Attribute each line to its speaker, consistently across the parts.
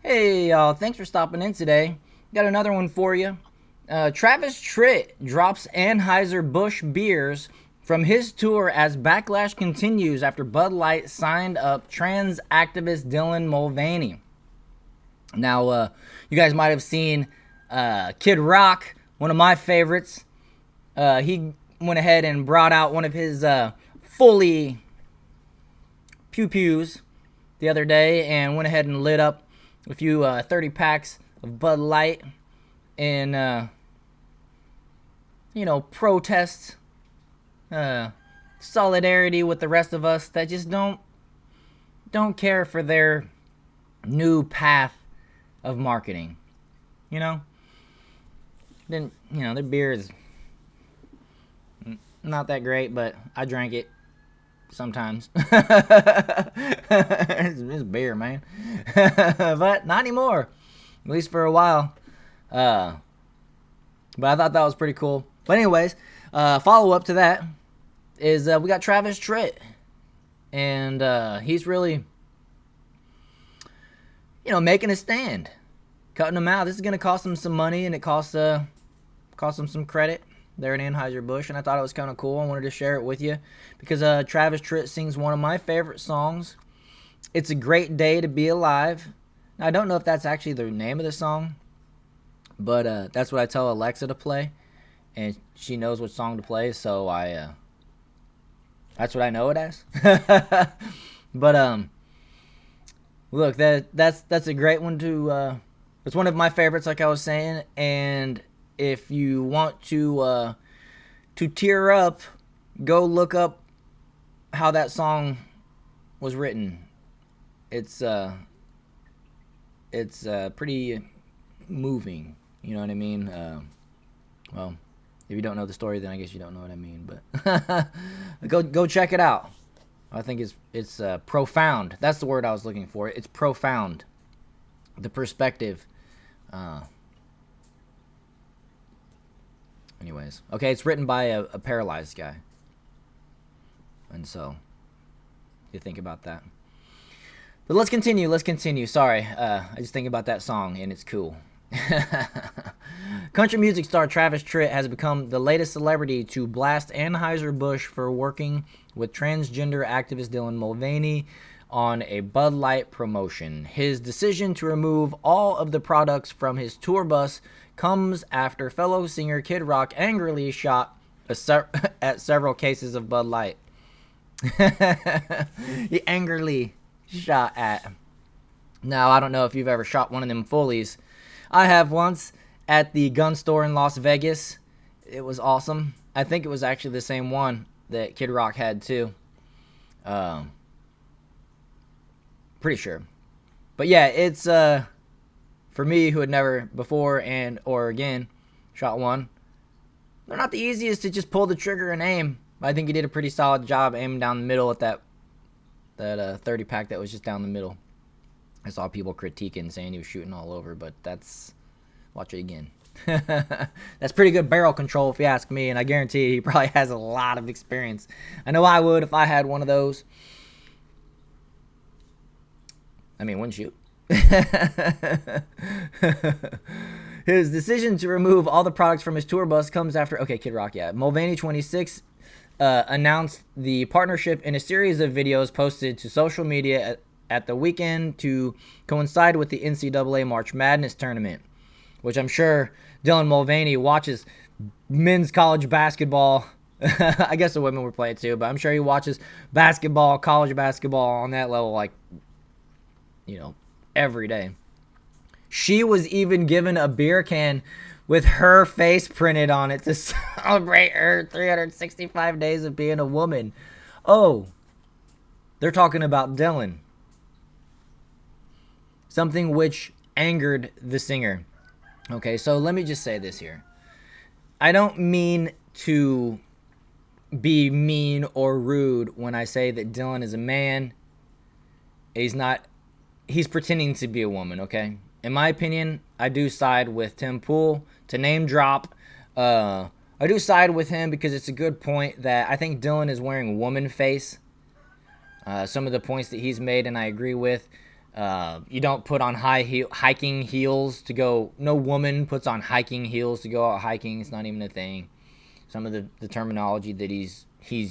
Speaker 1: Hey, y'all, thanks for stopping in today. Got another one for you. Travis Tritt drops Anheuser-Busch beers from his tour as backlash continues after Bud Light signed up trans activist Dylan Mulvaney. Now, you guys might have seen Kid Rock, one of my favorites. He went ahead and brought out one of his fully pew-pews the other day and went ahead and lit up a few 30 packs of Bud Light in, protest, solidarity with the rest of us that just don't care for their new path of marketing. You know, then their beer is not that great, but I drank it sometimes. It's beer, man. But not anymore, at least for a while. But I thought that was pretty cool. But anyways, follow up to that is we got Travis Tritt, and he's really making a stand, cutting them out. This is gonna cost him some money, and it costs him some credit there at Anheuser-Busch, and I thought it was kind of cool. I wanted to share it with you because Travis Tritt sings one of my favorite songs. It's a Great Day to Be Alive. Now, I don't know if that's actually the name of the song, but that's what I tell Alexa to play, and she knows what song to play, so that's what I know it as. But look, that's a great one to it's one of my favorites, like I was saying. And if you want to tear up, go look up how that song was written. It's pretty moving. You know what I mean? Well, if you don't know the story, then I guess you don't know what I mean. But go check it out. I think it's profound. That's the word I was looking for. It's profound. The perspective. Anyways, okay, it's written by a paralyzed guy, and so you think about that. But let's continue. Sorry, I just think about that song, and it's cool. Country music star Travis Tritt has become the latest celebrity to blast Anheuser-Busch for working with transgender activist Dylan Mulvaney on a Bud Light promotion. His decision to remove all of the products from his tour bus comes after fellow singer Kid Rock angrily shot at several cases of Bud Light. He angrily shot at. Now, I don't know if you've ever shot one of them fullies. I have once at the gun store in Las Vegas. It was awesome. I think it was actually the same one that Kid Rock had too. Pretty sure. But yeah, it's for me who had never before and or again shot one. They're not the easiest to just pull the trigger and aim. I think he did a pretty solid job aiming down the middle at that 30 pack that was just down the middle. I saw people critiquing, saying he was shooting all over, but watch it again. That's pretty good barrel control if you ask me, and I guarantee you he probably has a lot of experience. I know I would if I had one of those. I mean, wouldn't you? His decision to remove all the products from his tour bus comes after... Okay, Kid Rock, yeah. Mulvaney, 26, announced the partnership in a series of videos posted to social media at the weekend to coincide with the NCAA March Madness tournament, which I'm sure Dylan Mulvaney watches men's college basketball. I guess the women were playing too, but I'm sure he watches basketball, college basketball on that level, like, every day. She was even given a beer can with her face printed on it to celebrate her 365 days of being a woman. Oh, they're talking about Dylan. Something which angered the singer. Okay, so let me just say this here. I don't mean to be mean or rude when I say that Dylan is a man. He's not. He's pretending to be a woman, okay? In my opinion, I do side with Tim Pool. To name drop, I do side with him because it's a good point that I think Dylan is wearing woman face. Some of the points that he's made, and I agree with. You don't put on hiking heels to go. No woman puts on hiking heels to go out hiking. It's not even a thing. Some of the terminology that he's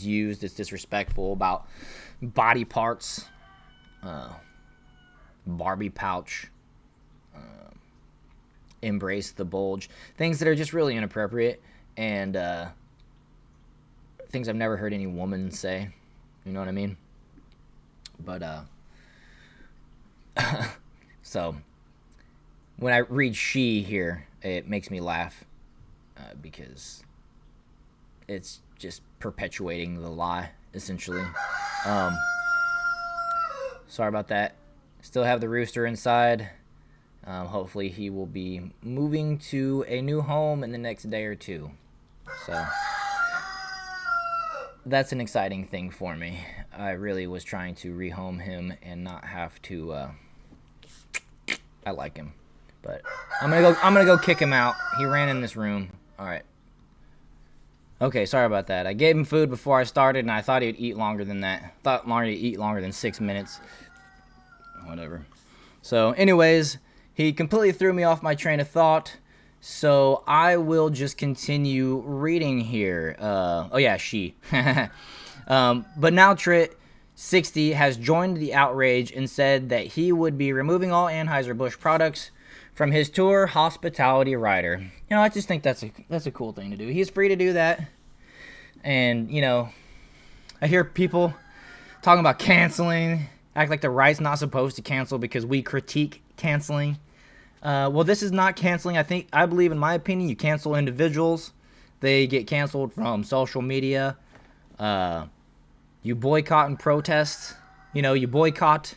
Speaker 1: used is disrespectful about body parts, Barbie pouch, embrace the bulge, things that are just really inappropriate, and things I've never heard any woman say. You know what I mean? But so when I read she here, it makes me laugh because it's just perpetuating the lie, essentially. Sorry about that. Still have the rooster inside. Hopefully he will be moving to a new home in the next day or two. So that's an exciting thing for me. I really was trying to rehome him and not have to. I like him, but I'm gonna go kick him out. He ran in this room. All right. Okay, sorry about that. I gave him food before I started, and I thought he'd eat longer than that. Thought Mario would eat longer than 6 minutes. Whatever. So, anyways, he completely threw me off my train of thought. So I will just continue reading here. Oh yeah, she. But now Tritt, 60, has joined the outrage and said that he would be removing all Anheuser-Busch products from his tour hospitality rider. You know, I just think that's a cool thing to do. He's free to do that. And, you know, I hear people talking about canceling, act like the right's not supposed to cancel because we critique canceling. Well, this is not canceling. I believe, in my opinion, you cancel individuals. They get canceled from social media. You boycott and protest. You know, you boycott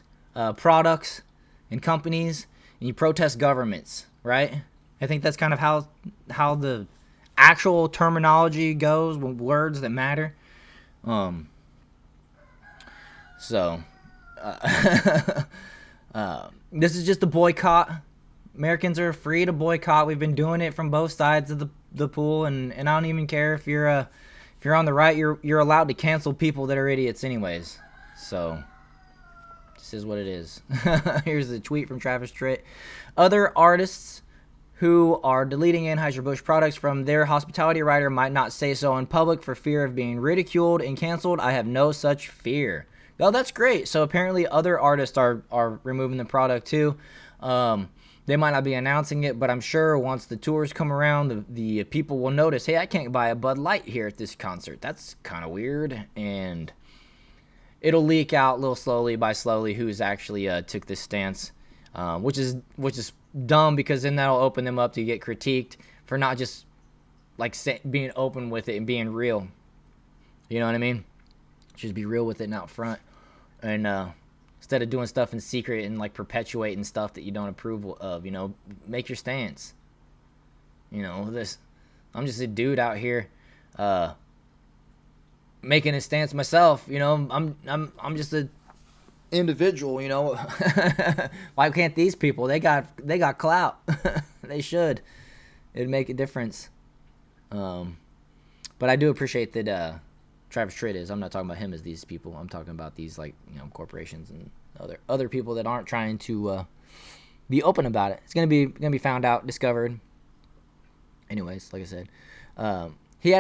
Speaker 1: products and companies, and you protest governments, right? I think that's kind of how the actual terminology goes, with words that matter. This is just a boycott. Americans are free to boycott. We've been doing it from both sides of the pool, and I don't even care if you're on the right. You're allowed to cancel people that are idiots anyways. So this is what it is. Here's the tweet from Travis Tritt. Other artists who are deleting Anheuser-Busch products from their hospitality rider might not say so in public for fear of being ridiculed and canceled. I have no such fear. Well, that's great. So apparently other artists are removing the product too. They might not be announcing it, but I'm sure once the tours come around, the people will notice, hey, I can't buy a Bud Light here at this concert. That's kind of weird. And it'll leak out a little slowly who's actually took this stance, which is dumb, because then that'll open them up to get critiqued for not just like being open with it and being real. You know what I mean? Just be real with it and out front. And instead of doing stuff in secret and like perpetuating stuff that you don't approve of, you know, make your stance. You know, I'm just a dude out here making a stance myself. You know, I'm just a individual, you know. Why can't these people? They got clout. They should. It'd make a difference. But I do appreciate that Travis Tritt is. I'm not talking about him as these people. I'm talking about these, like, you know, corporations and other people that aren't trying to be open about it. It's gonna be found out, discovered. Anyways, like I said, he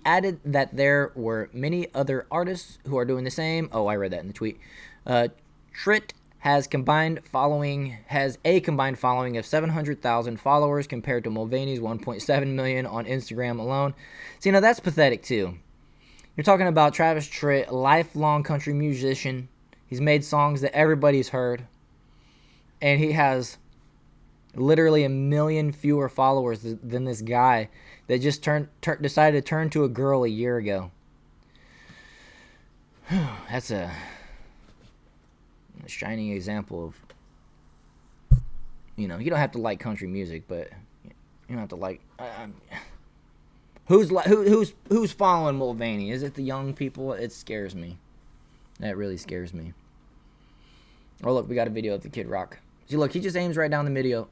Speaker 1: added that there were many other artists who are doing the same. Oh, I read that in the tweet. Tritt has a combined following of 700,000 followers compared to Mulvaney's 1.7 million on Instagram alone. So, you know, that's pathetic too. You're talking about Travis Tritt, a lifelong country musician. He's made songs that everybody's heard. And he has literally a million fewer followers than this guy that just decided to turn to a girl a year ago. That's a shining example of, you know, you don't have to like country music, but you don't have to like... Who's following Mulvaney? Is it the young people? It scares me. That really scares me. Oh, look, we got a video of the Kid Rock. See, look, he just aims right down the middle.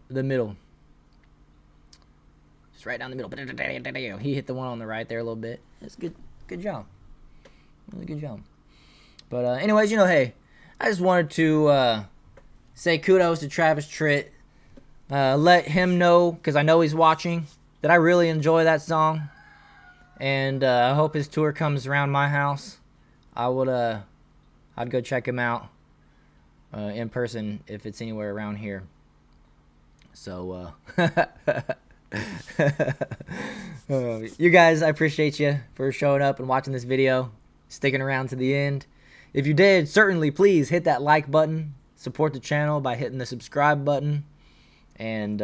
Speaker 1: Just right down the middle. He hit the one on the right there a little bit. That's good. Good job. Really good job. But anyways, you know, hey, I just wanted to say kudos to Travis Tritt. Let him know, because I know he's watching, that I really enjoy that song. And I hope his tour comes around my house. I'd go check him out in person if it's anywhere around here. So, you guys, I appreciate you for showing up and watching this video, sticking around to the end. If you did, certainly please hit that like button. Support the channel by hitting the subscribe button. And,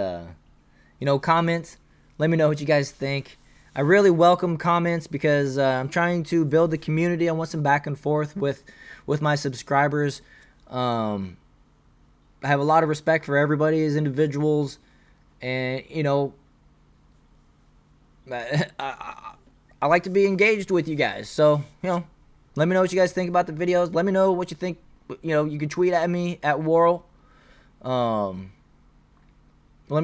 Speaker 1: comments. Let me know what you guys think. I really welcome comments because I'm trying to build the community. I want some back and forth with my subscribers. I have a lot of respect for everybody as individuals. And, I like to be engaged with you guys. So, let me know what you guys think about the videos. Let me know what you think. You can tweet at me at Worrell. Let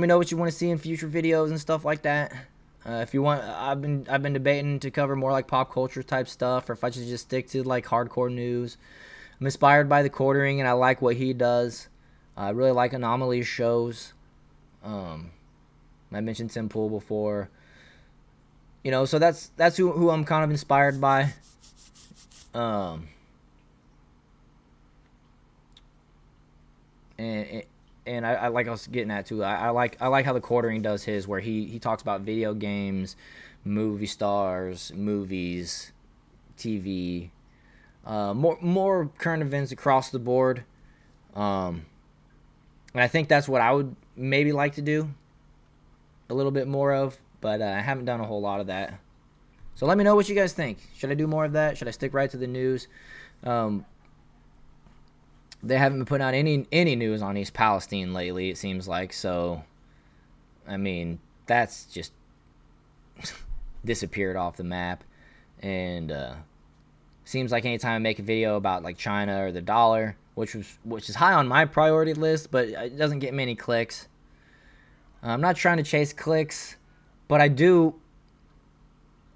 Speaker 1: me know what you want to see in future videos and stuff like that. If you want, I've been debating to cover more like pop culture type stuff, or if I should just stick to like hardcore news. I'm inspired by the Quartering, and I like what he does. I really like Anomaly's shows. I mentioned Tim Pool before. So that's who I'm kind of inspired by. And I like I was getting at too. I like how the Quartering does his, where he talks about video games, movie stars, movies, TV, more current events across the board. And I think that's what I would maybe like to do a little bit more of, but I haven't done a whole lot of that. So let me know what you guys think. Should I do more of that? Should I stick right to the news? They haven't been putting out any news on East Palestine lately, it seems like. So, I mean, that's just disappeared off the map. And seems like anytime I make a video about like China or the dollar, which is high on my priority list, but it doesn't get many clicks. I'm not trying to chase clicks, but I do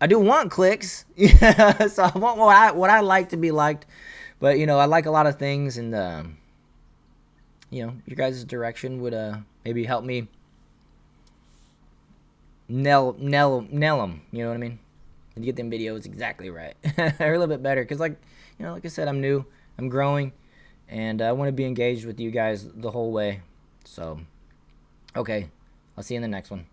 Speaker 1: want clicks. So I want what I like to be liked. But, I like a lot of things, and, your guys' direction would maybe help me nail them, you know what I mean? And get them videos exactly right. Or a little bit better, because, like I said, I'm new, I'm growing, and I want to be engaged with you guys the whole way. So, okay, I'll see you in the next one.